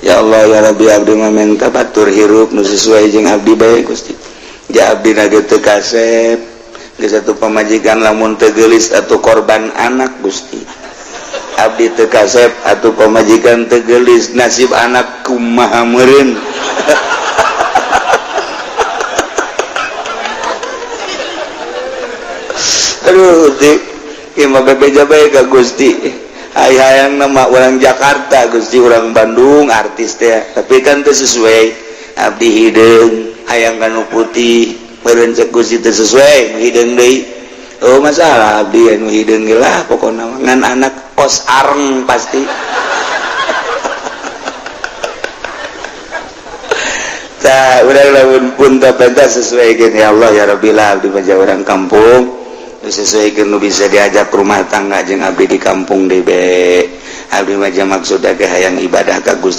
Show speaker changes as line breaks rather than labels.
ya Allah ya Rabbi abdi mah minta batur hirup nu sesuai jeung abdi bae Gusti ja abdi na teu kasep geus atuh pamajikan lamun teu geulis atuh korban anak Gusti abdi teu kasep atuh pamajikan teu geulis nasib anak kumaha meureun aduh ieu mah bebeja bae ka Gusti hayang nama orang Jakarta Gusti orang Bandung artis teh tapi kan teu sesuai abdi hideung hayang kanu putih meureun cek Gusti teu sesuai hideung deui oh masalah abdi anu hideung ge lah pokona ngan anak kos areng pasti tah urang lamun pun teh sesuai geus ya Allah ya Rabbi lah abdi mah orang kampung sesuaikan nu bisa diajak rumah tangga jeung abdi di kampung DB abdi mah maksudna ge hayang ibadah ka Gusti